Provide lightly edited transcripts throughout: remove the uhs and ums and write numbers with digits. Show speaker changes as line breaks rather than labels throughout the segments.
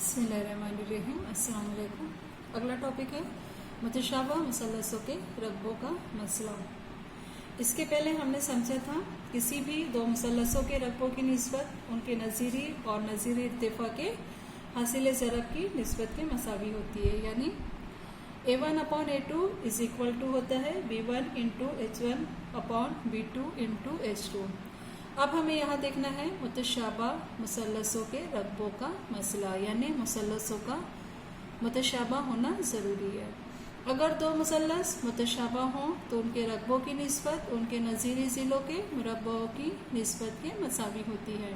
बिस्मिल्लाहिर्रहमानिर्रहीम। अस्सलाम वालेकुम। अगला टॉपिक है मुतशाबह मुसल्लसों के रकबों का मसला। इसके पहले हमने समझा था किसी भी दो मुसल्लसों के रकबों की निस्बत उनके नज़ीरी और नज़ीरी इत्तेफा के हासिल ज़रब की निस्बत के मसावी होती है, यानी A1/A2 इज इक्वल टू होता है B1 into H1/B2 into H2। अब हमें यहाँ देखना है मुतशाबह मुसल्लसों के रकबों का मसला, यानी मुसल्लसों का मुतशाबह होना ज़रूरी है। अगर दो मुसल्लस मुतशाबह हों तो उनके रकबों की निस्बत उनके नज़ीरी ज़िलों के मुरब्बों की निस्बत के मसावी होती है।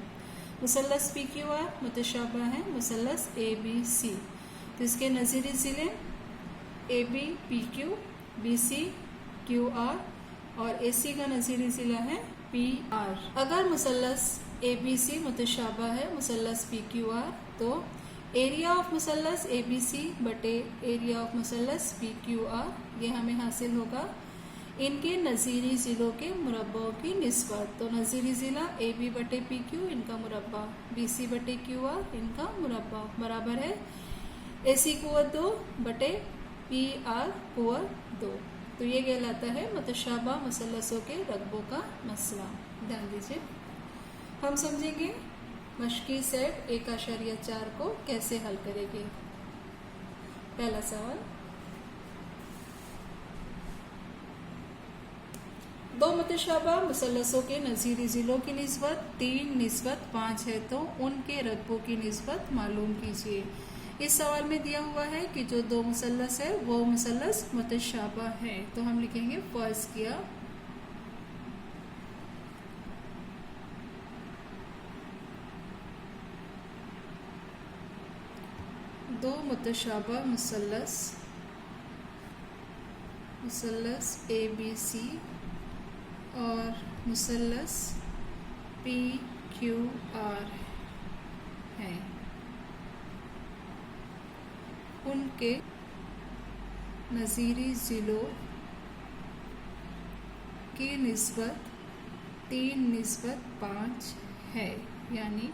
मुसल्लस PQR मुतशाबह है मुसल्लस ABC, तो इसके नज़ीरी ज़िले AB PQ, BC QR और AC का नज़ीरी ज़िला है PR। अगर मुसल्लस ABC मुतशाबह है मुसल्लस PQR तो एरिया ऑफ मुसल्लस ABC बटे एरिया ऑफ मुसल्लस PQR ये हमें हासिल होगा इनके नज़ीरी ज़िलों के मुरब्बों की निस्बत। तो नज़ीरी ज़िला AB बटे PQ इनका मुरब्बा, BC बटे QR इनका मुरब्बा बराबर है AC कुव्वत 2 बटे PR कुव्वत 2। तो ये कहलाता है मुतशाबह मुसल्लसों के रकबों का मसला। ध्यान दीजिए, हम समझेंगे मश्की सेट 1.4 को कैसे हल करेंगे। पहला सवाल, दो मुतशाबह मुसल्लसों के नज़ीरी ज़िलों की निस्बत 3:5 है, तो उनके रकबों की निस्बत मालूम कीजिए। इस सवाल में दिया हुआ है कि जो दो मुसल्लस है वो मुसल्लस मुतशाबह है, तो हम लिखेंगे फर्ज किया दो मुतशाबह मुसल्लस ABC और मुसल्लस PQR हैं, उनके नज़ीरी ज़िलों की निस्बत 3:5 है। यानी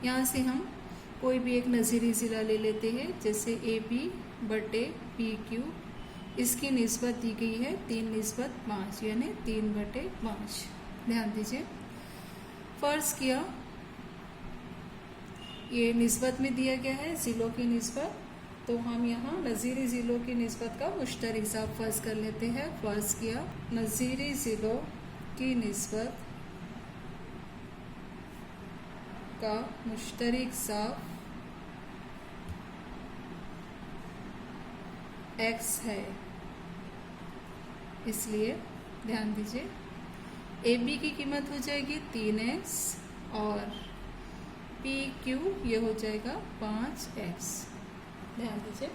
यहाँ से हम कोई भी एक नज़ीरी ज़िला ले लेते हैं, जैसे AB बटे PQ, इसकी निस्बत दी गई है 3:5 यानी 3/5। ध्यान दीजिए, फ़र्ज़ किया ये निस्बत में दिया गया है ज़िलों की निस्बत, तो हम यहाँ नज़ीरी ज़िलों की निस्बत का मुश्तरक ज़ाब फ़र्ज़ कर लेते हैं। फ़र्ज़ किया नज़ीरी ज़िलों की निस्बत का मुश्तरक ज़ाब X है, इसलिए ध्यान दीजिए AB की कीमत हो जाएगी 3X और PQ ये हो जाएगा 5X। ध्यान दीजिए,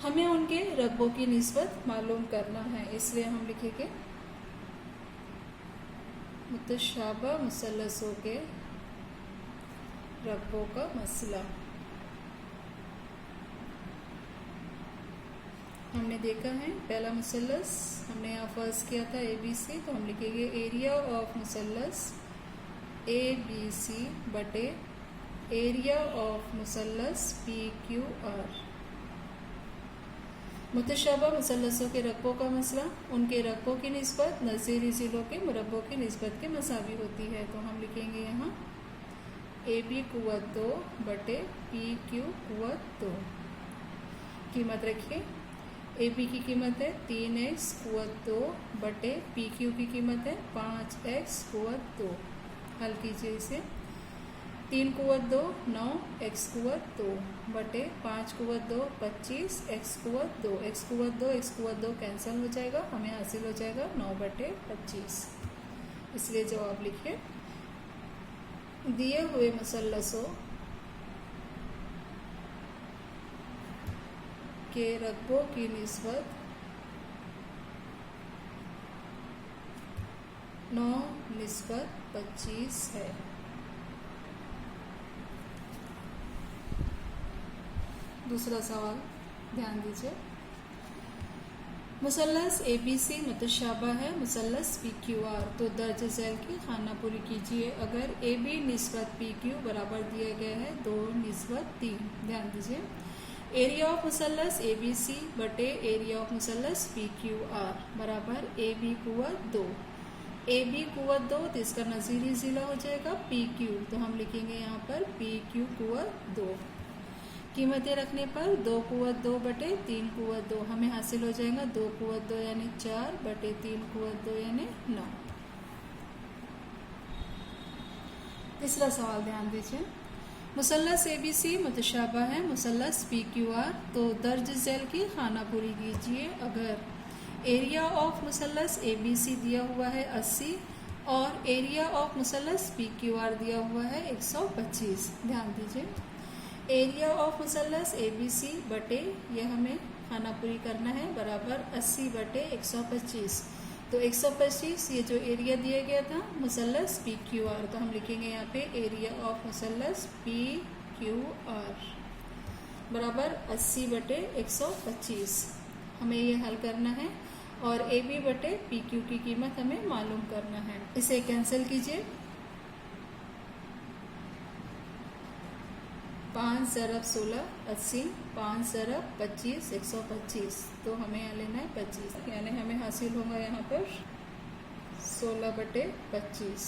हमें उनके रकबों की निस्बत मालूम करना है, इसलिए हम लिखेंगे मुतशाबह मुसल्लसों के रकबों का मसला। हमने देखा है पहला मुसल्लस हमने यहाँ फर्ज किया था ABC, तो हम लिखेंगे एरिया ऑफ मुसल्लस ABC बटे एरिया ऑफ मुसल्लस PQR। मुतशाबह मुसल्लसों के रकबों का मसला उनके रकबों की निस्बत नज़ीरी ज़िलों के मुरब्बों की निस्बत के मसावी होती है, तो हम लिखेंगे यहाँ AB कुव्वत 2 बटे PQ कुव्वत 2। कीमत रखिए, AB की कीमत है 3X कुव्वत 2 बटे PQ की कीमत है 5X कुव्वत 2। हल कीजिए इसे, 3 कुव्वत 2 9 X कुव्वत 2 बटे 5 कुव्वत 2 25 X कुव्वत 2। X कुव्वत 2 X कुव्वत 2 कैंसिल हो जाएगा, हमें हासिल हो जाएगा 9 बटे 25। इसलिए जवाब लिखिए दिए हुए मुसल्लसों के रकबों की निस्बत 9:25 है। दूसरा सवाल ध्यान दीजिए, मुसल्लस ABC मुतशाबा है मुसल्लस PQR, तो दर्ज झैल की खाना पूरी कीजिए अगर AB निस्बत PQ बराबर दिया गया है 2 निस्बत 3। ध्यान दीजिए, एरिया ऑफ मुसल्लस ABC बटे एरिया ऑफ मुसल्लस PQR बराबर AB कुव्वत 2, AB कुव्वत 2, तो इसका नज़ीरी ज़िला हो जाएगा PQ, तो हम लिखेंगे यहाँ पर PQ कुव्वत 2। कीमतें रखने पर 2 कुव्वत 2 बटे 3 कुव्वत 2 हमें हासिल हो जाएगा 2 कुव्वत 2 यानी 4 बटे 3 कुव्वत 2 यानी 9। तीसरा सवाल ध्यान दीजिए, मुसल्लस ABC मुतशाबा है मुसल्लस PQR, तो दर्ज झैल की खाना पूरी कीजिए अगर एरिया ऑफ मुसल्लस ABC दिया हुआ है 80 और एरिया ऑफ मुसल्लस PQR दिया हुआ है 125। ध्यान दीजिए, एरिया ऑफ मुसल्लस ABC बटे ये हमें खाना पूरी करना है बराबर 80 बटे 125, तो 125 ये जो एरिया दिया गया था मुसल्लस PQR, तो हम लिखेंगे यहाँ पे एरिया ऑफ मुसल्लस PQR बराबर 80 बटे 125। हमें ये हल करना है और AB बटे PQ की कीमत हमें मालूम करना है। इसे कैंसिल कीजिए, 5 ज़रब 16 80, 5 ज़रब 25 125, तो हमें यहाँ लेना है 25, यानी हमें हासिल होगा यहाँ पर 16 बटे 25।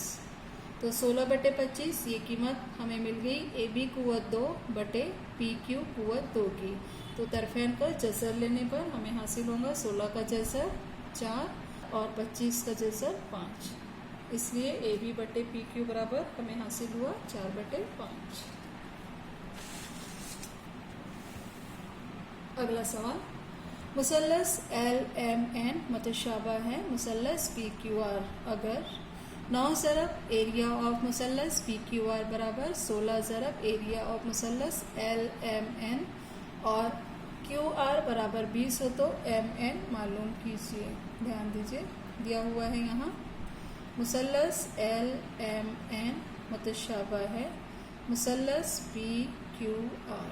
तो 16 बटे 25 ये कीमत हमें मिल गई AB कुव्वत 2 बटे PQ कुव्वत 2 की, तो तरफेन का जसर लेने पर हमें हासिल होगा 16 का जसर 4 और 25 का जसर 5, इसलिए AB बटे PQ बराबर हमें हासिल हुआ 4 बटे 5। अगला सवाल, मुसल्लस LMN मुतशाबा है मुसल्लस PQR अगर 9 ज़रब एरिया ऑफ मुसल्लस PQR बराबर 16 ज़रब एरिया ऑफ मुसल्लस LMN और QR बराबर 20 हो तो MN मालूम कीजिए। ध्यान दीजिए, दिया हुआ है यहाँ मुसल्लस LMN मुतशाबा है मुसल्लस PQR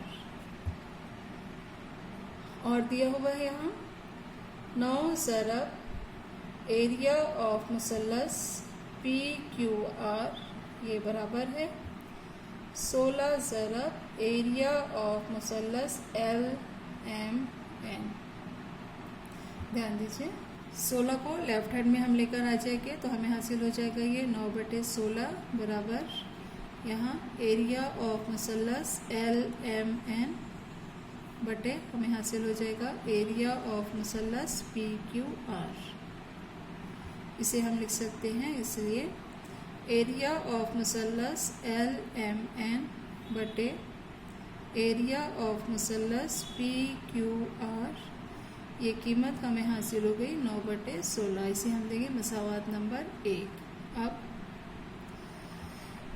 और दिया हुआ है यहाँ 9 ज़रब एरिया ऑफ मुसल्लस PQR ये बराबर है 16 ज़रब एरिया ऑफ मुसल्लस LMN। ध्यान दीजिए, 16 को लेफ्ट हैंड में हम लेकर आ जाएंगे तो हमें हासिल हो जाएगा ये 9 बटे 16 बराबर यहाँ एरिया ऑफ मुसल्लस LMN बटे हमें हासिल हो जाएगा एरिया ऑफ मुसल्लस PQR। इसे हम लिख सकते हैं, इसलिए एरिया ऑफ मुसल्लस LMN बटे एरिया ऑफ मुसल्लस PQR ये कीमत हमें हासिल हो गई 9 बटे 16। इसे हम देंगे मसावात नंबर 1। अब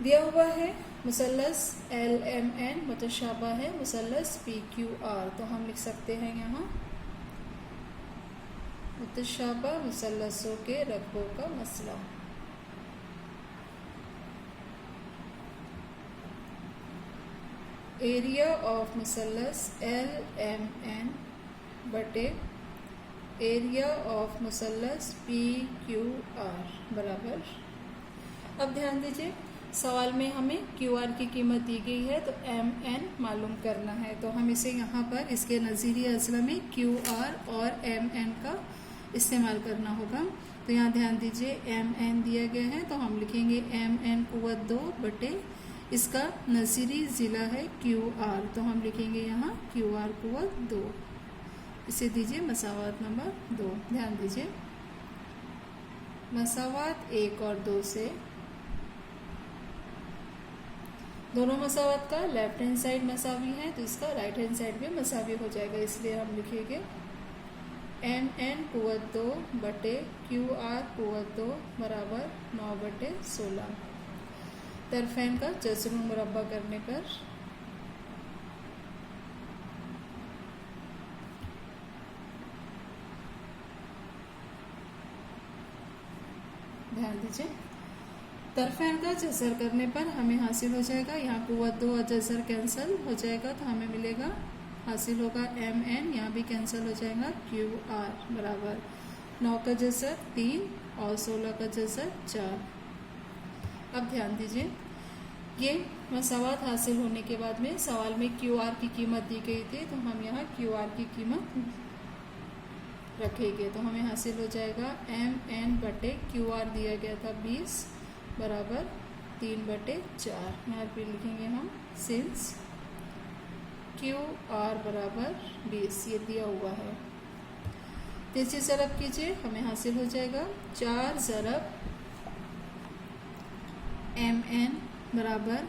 दिया हुआ है मुसल्लस LMN मुतशाबा है मुसल्लस PQR, तो हम लिख सकते हैं यहाँ मुतशाबा मुसल्लसों के रकबों का मसला। एरिया ऑफ मुसल्लस LMN बटे एरिया ऑफ मुसल्लस PQR बराबर, अब ध्यान दीजिए सवाल में हमें QR की कीमत दी गई है तो MN मालूम करना है, तो हम इसे यहाँ पर इसके नज़ीरी अज़ला में QR और MN का इस्तेमाल करना होगा। तो यहाँ ध्यान दीजिए MN दिया गया है तो हम लिखेंगे MN कुव्वत 2 बटे इसका नज़ीरी ज़िला है QR, तो हम लिखेंगे यहाँ QR कुव्वत 2। इसे दीजिए मसावात नंबर 2। ध्यान दीजिए मसावात 1 और 2 से दोनों मसावत का लेफ्ट हैंड साइड मसावी है तो इसका राइट हैंड साइड भी मसावी हो जाएगा, इसलिए हम लिखेंगे MN कुव्वत 2 बटे QR कुव्वत 2 बराबर 9 बटे 16। तरफेन का जज़्र मुरब्बा करने पर ध्यान दीजिए तरफेन का जज़र करने पर हमें हासिल हो जाएगा यहाँ कुव्वत 2 और जज़र कैंसिल हो जाएगा तो हमें मिलेगा हासिल होगा एम एन, यहाँ भी कैंसिल हो जाएगा क्यू आर बराबर 9 का जसर 3 और 16 का जसर 4। अब ध्यान दीजिए, ये मसावात हासिल होने के बाद में सवाल में क्यू आर की कीमत दी गई थी, तो हम यहाँ क्यू आर की कीमत रखेंगे। तो हमें हासिल हो जाएगा एम एन बटे क्यू आर दिया गया था 20 बराबर 3/4। यहाँ पे लिखेंगे हम सिंस क्यू आर बराबर 20, ये दिया हुआ है। तीसरी ज़रब कीजिए, हमें हासिल हो जाएगा 4 ज़रब एम एन बराबर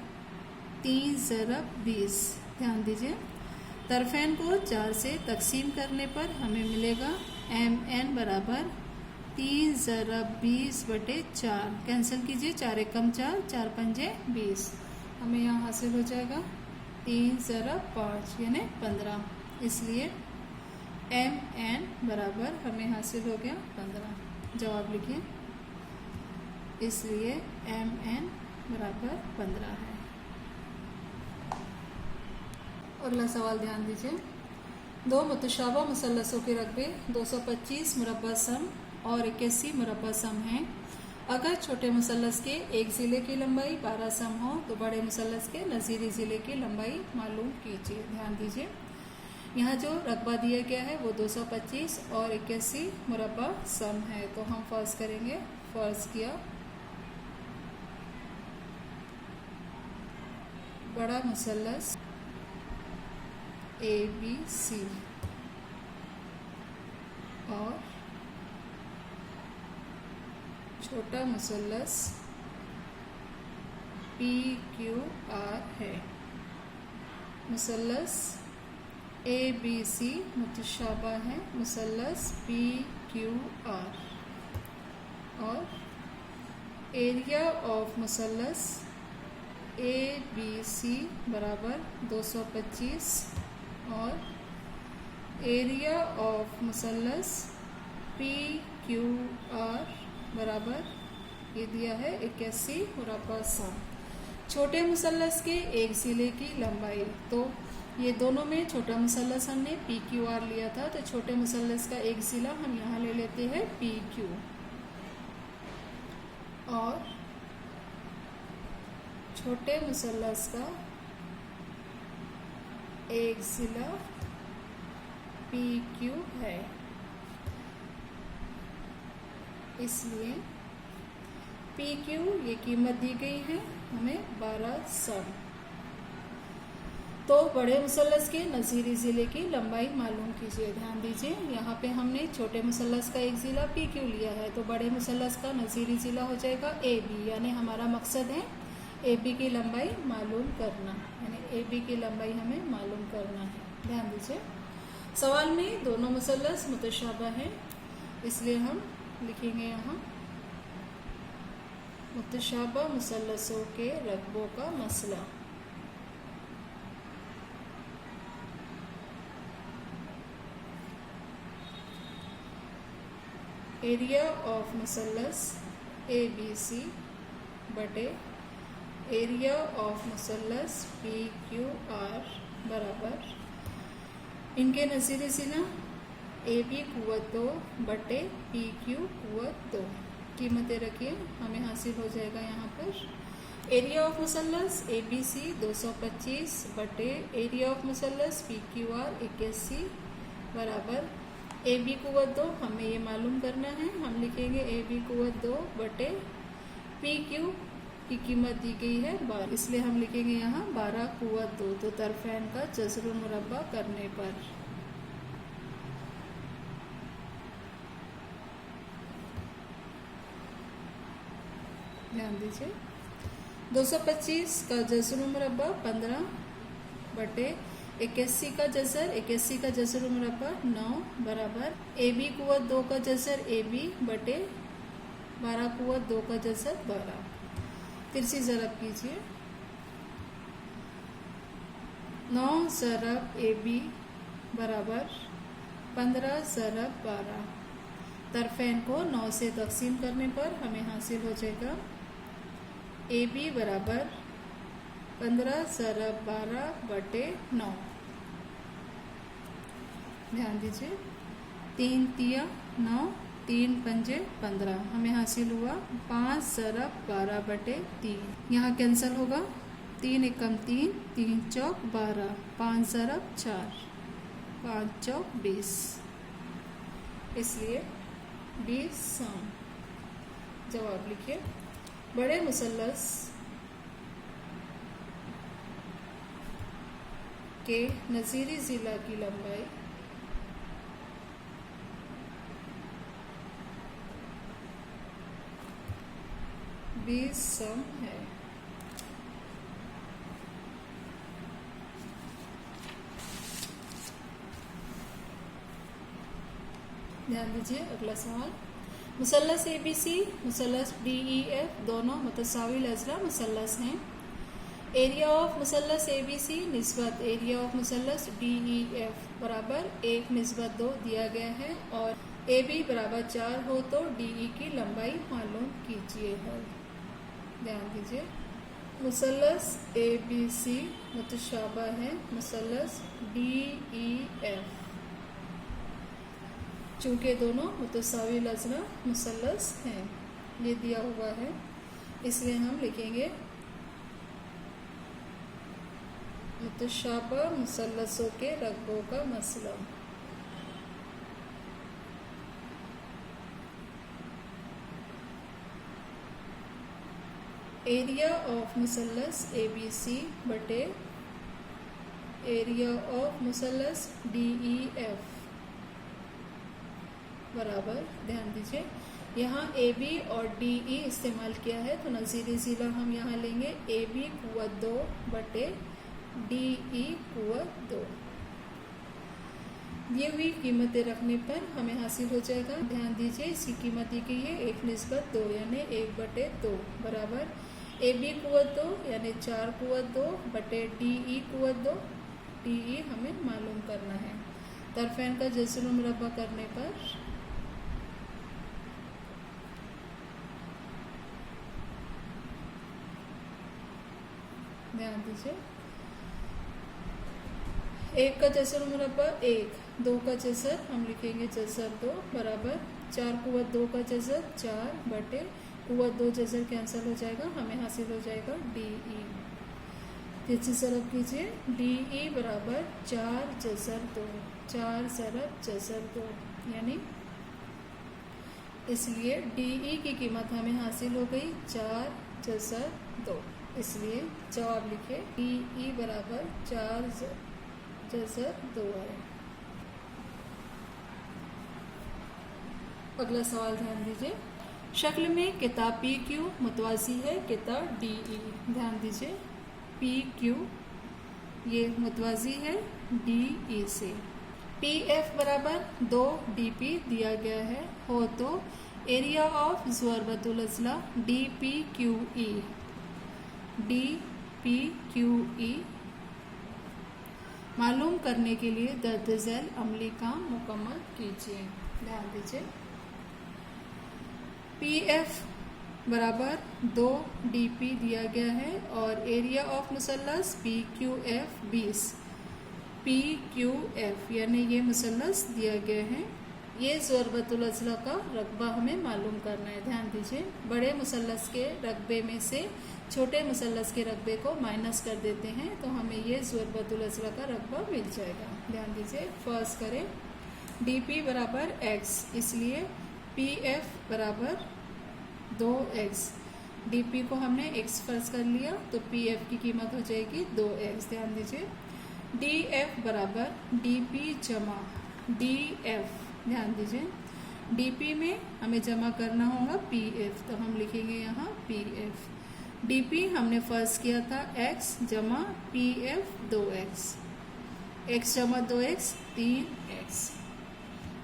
3 ज़रब 20। ध्यान दीजिए, तरफेन को 4 से तकसीम करने पर हमें मिलेगा एम एन बराबर 3 ज़रब 20/4। कैंसिल कीजिए, 4 एकम 4, 4 पंजे 20। हमें यहाँ हासिल हो जाएगा 3 ज़रब 5 यानी 15। इसलिए एम एन बराबर हमें हासिल हो गया 15। जवाब लिखिए, इसलिए एम एन बराबर 15 है। अगला सवाल ध्यान दीजिए, दो मुतशाबा मुसल्लसों के रकबे 225 मुरब्बा सम और 81 मुरब्बा सम हैं। अगर छोटे मुसल्लस के एक ज़िले की लंबाई 12 सम हो तो बड़े मुसल्लस के नज़ीरी ज़िले की लंबाई मालूम कीजिए। ध्यान दीजिए, यहाँ जो रकबा दिया गया है वो 225 और 81 मुरब्बा सम है। तो हम फर्ज करेंगे, फर्ज किया बड़ा मुसल्लस ए बी सी और छोटा मुसल्लस पी क्यू आर है। मुसल्लस ए बी सी मुतशाबा है मुसल्लस पी क्यू आर और एरिया ऑफ मुसल्लस ए बी सी बराबर 225 और एरिया ऑफ मुसल्लस पी क्यू आर बराबर ये दिया है 81 मुरब्बा सम। छोटे मुसल्लस के एक ज़िले की लंबाई, तो ये दोनों में छोटा मुसल्लस हमने पी क्यू आर लिया था, तो छोटे मुसल्लस का एक ज़िला हम यहाँ ले लेते हैं पी क्यू और छोटे मुसल्लस का एक ज़िला पी क्यू है। इसलिए पी क्यू ये कीमत दी गई है हमें 12 सम। तो बड़े मुसल्लस के नज़ीरी ज़िले की लंबाई मालूम कीजिए। ध्यान दीजिए, यहाँ पे हमने छोटे मुसल्लस का एक ज़िला पी क्यू लिया है, तो बड़े मुसल्लस का नज़ीरी ज़िला हो जाएगा ए बी, यानी हमारा मकसद है ए बी की लंबाई मालूम करना, यानी ए बी की लंबाई हमें मालूम करना है। ध्यान दीजिए, सवाल में दोनों मुसल्लस मुतशाबा हैं, इसलिए हम लिखेंगे यहाँ मुतशाबा मुसल्लसों के रकबों का मसला। एरिया ऑफ मुसल्लस ए बी सी बटे एरिया ऑफ मुसल्लस पी क्यू आर बराबर इनके नज़ीरे ज़िला ए बी कुव्वत 2 बटे पी क्यू कुव्वत 2। कीमतें रखिए, हमें हासिल हो जाएगा यहाँ पर एरिया ऑफ मुसल्लस ए बी सी 225 बटे एरिया ऑफ मुसल्लस पी क्यू आर 81 बराबर ए बी कुव्वत 2 हमें ये मालूम करना है। हम लिखेंगे ए बी कुव्वत 2 बटे पी क्यू की कीमत दी गई है 12, इसलिए हम लिखेंगे यहाँ 12 कुव्वत 2। तो तरफेन का जज़्र मुरब्बा करने पर ध्यान दीजिए, 225 का जज़्र मुरब्बा 15 बटे 81 का जज़र 81 का जज़्र मुरब्बा 9 बराबर ए बी कुव्वत 2 का जज़र ए बी बटे 12 कुव्वत 2 का जज़र 12। तिरछी ज़रब कीजिए, 9 ज़रब ए बी बराबर 15 ज़रब 12। तरफेन को 9 से तकसीम करने पर हमें हासिल हो जाएगा ए बी बराबर 15 ज़रब 12 बटे 9। ध्यान दीजिए, 3 तिया 9, 3 पंजे 15, हमें हासिल हुआ 5 ज़रब 12/3। यहाँ कैंसिल होगा, 3 एकम 3, 3 चौक 12, 5 ज़रब 4, 5 चौक 20, इसलिए 20 सम। जवाब लिखिए। बड़े मुसल्लस के नज़ीरी ज़िला की लंबाई 20 सम है। ध्यान दीजिए, अगला सवाल। मुसल्लस ABC, मुसल्लस DEF दोनों मुतसावी लजरा मुसल्लस हैं। एरिया ऑफ मुसल्लस ABC निस्बत एरिया ऑफ मुसल्लस DEF बराबर 1:2 दिया गया है और AB बराबर 4 हो तो DE की लंबाई मालूम कीजिए। हल। ध्यान दीजिए, मुसल्लस ABC मुतशाबा है मुसल्लस DEF, चूँकि दोनों मुतसावी लजरा मुसल्लस हैं, ये दिया हुआ है, इसलिए हम लिखेंगे मुतशाबा मुसल्लसों के रकबों का मसला। एरिया ऑफ मुसल्लस ABC बटे एरिया ऑफ मुसल्लस DEF बराबर, ध्यान दीजिए, यहाँ AB और DE इस्तेमाल किया है तो नज़ीरी ज़िला हम यहाँ लेंगे AB कुव्वत 2 बटे DE कुव्वत 2। ये हुई कीमतें रखने पर हमें हासिल हो जाएगा। ध्यान दीजिए, इसकी कीमत दी गई है 1:2 यानी 1/2 बराबर AB कुव्वत 2 यानी 4 कुव्वत 2 बटे DE कुव्वत 2। DE हमें मालूम करना है। तरफैन का जज़र मुरब्बा करने पर ध्यान दीजिए, 1 का जज़र मुरब्बा 1, 2 का जज़र हम लिखेंगे जज़र 2 बराबर 4 कुव्वत 2 का जज़र 4 बटे कुव्वत 2 जज़र कैंसिल हो जाएगा, हमें हासिल हो जाएगा DE। तीसरी ज़रब कीजिए, DE बराबर 4 जज़र 2, 4 ज़रब जज़र 2 यानी, इसलिए DE की कीमत हमें हासिल हो गई 4 जज़र 2, इसलिए जवाब लिखे DE बराबर 4 जज़र 2 है। अगला सवाल ध्यान दीजिए, शक्ल में किताब PQ मुतवाज़ी है किताब DE। ध्यान दीजिए, PQ ये मुतवाज़ी है DE से। PF बराबर 2 DP दिया गया है हो तो एरिया ऑफ ज़ुरबतुल अज़ला DPQE मालूम करने के लिए दर्ज झैल अमली काम मुकम्मल कीजिए। ध्यान दीजिए, PF बराबर 2 DP दिया गया है और एरिया ऑफ मुसल्लस PQF 20, PQF यानी ये मुसल्लस दिया गया है। ये ज़ुरबतुल अज़ला का रकबा हमें मालूम करना है। ध्यान दीजिए, बड़े मुसल्लस के रकबे में से छोटे मुसल्लस के रकबे को माइनस कर देते हैं तो हमें ये ज़ुरबतुल अज़ला का रकबा मिल जाएगा। ध्यान दीजिए, फर्स्ट करें DP बराबर x, इसलिए PF बराबर 2x। DP को हमने x फर्ज कर लिया तो PF की कीमत हो जाएगी 2x। ध्यान दीजिए, DF बराबर DP जमा DF। ध्यान दीजिए, DP में हमें जमा करना होगा PF तो हम लिखेंगे यहाँ PF। DP हमने फर्ज किया था x जमा PF 2x, x जमा 2x 3x।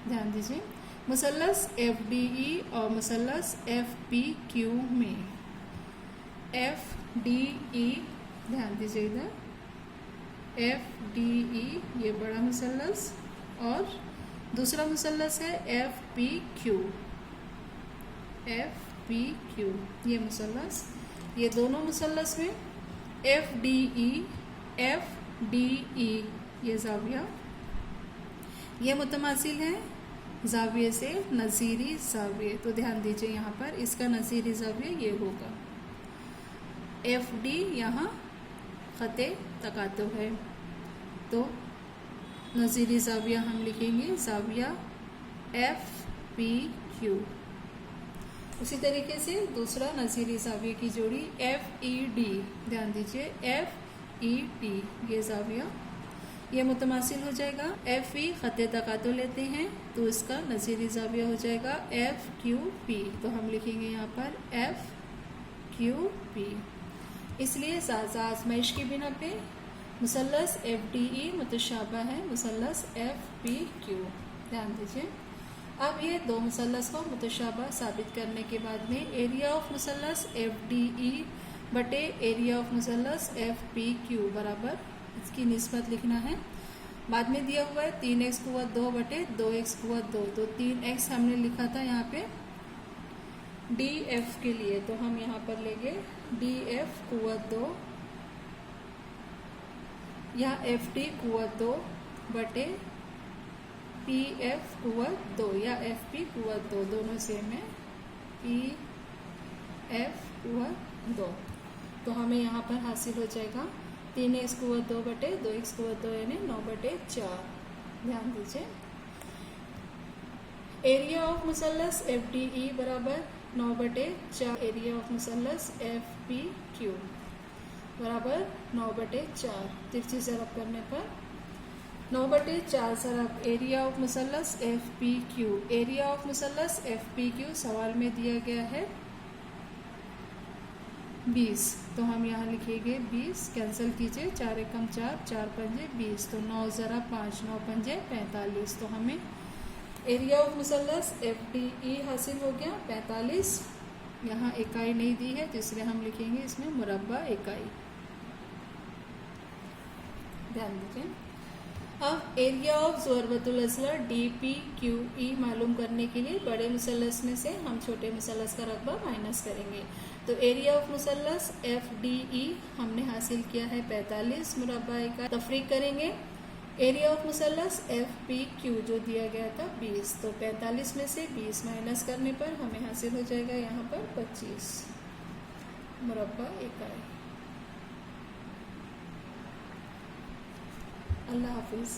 ध्यान दीजिए, मुसल्लस FDE और मुसल्लस FPQ में FDE, ध्यान दीजिए इधर FDE ये बड़ा मुसल्लस और दूसरा मुसल्लस है FPQ ये मुसल्लस, ये दोनों मुसल्लस में FDE ये ज़ाविया ये मुतमासिल है जाविये से नज़ीरी जाविये, तो ध्यान दीजिए यहाँ पर इसका नज़ीरी जाविया ये होगा। FD यहाँ ख़ते तकातो है, तो नज़ीरी जाविया हम लिखेंगे जाविया FPQ। उसी तरीके से दूसरा नज़ीरी जाविया की जोड़ी FED, ध्यान दीजिए FED, ये जाविया ये मुतमासिल हो जाएगा। FE ख़ते तकातो लेते हैं तो इसका नज़ीरी जाविया हो जाएगा FQP, तो हम लिखेंगे यहाँ पर FQP। इसलिए आज़माइश की बिना पे मुसल्लस FDE मुतशाबा है मुसल्लस FPQ, ध्यान दीजिए। अब ये दो मुसल्लस को मुतशाबा साबित करने के बाद में एरिया ऑफ मुसल्लस FDE बटे एरिया ऑफ मुसल्लस FPQ बराबर इसकी निस्बत लिखना है। बाद में दिया हुआ है 3x कुव्वत 2 बटे 2x कुव्वत 2, तो 3x हमने लिखा था यहाँ पे DF के लिए, तो हम यहाँ पर लेंगे DF कुव्वत 2 या FD कुव्वत 2 बटे PF कुव्वत 2 या FP कुव्वत 2, दोनों सेम है, PF कुव्वत 2। तो हमें यहाँ पर हासिल हो जाएगा 3x कुव्वत 2 बटे 2x कुव्वत 2 यानी 9 बटे 4। ध्यान दीजिए एरिया ऑफ मुसल्लस FDE बराबर 9 बटे 4 एरिया ऑफ मुसल्लस FPQ बराबर 9 बटे 4। तिरछी ज़रब करने पर 9 बटे 4 ज़रब एरिया ऑफ मुसल्लस FPQ। एरिया ऑफ मुसल्लस FPQ सवाल में दिया गया है 20, तो हम यहाँ लिखेंगे 20, कैंसिल कीजिए 4 एकम 4, 4 पंजे 20, तो 9 ज़रा 5, 9 पंजे 45, तो हमें एरिया ऑफ मुसल्लस FDE हासिल हो गया 45। यहाँ इकाई नहीं दी है तो इसलिए हम लिखेंगे इसमें मुरब्बा इकाई, ध्यान दीजिए। अब एरिया ऑफ ज़रबतुल असग़र DPQE मालूम करने के लिए बड़े मुसल्लस में से हम छोटे मुसल्लस का रकबा माइनस करेंगे। तो एरिया ऑफ मुसल्लस FDE हमने हासिल किया है 45 मुरब्बा इकाई। तफरीक करेंगे एरिया ऑफ मुसल्लस FPQ जो दिया गया था 20, तो 45 में से 20 माइनस करने पर हमें हासिल हो जाएगा यहाँ पर 25 मुरब्बा इकाई। अल्लाह हाफिज़।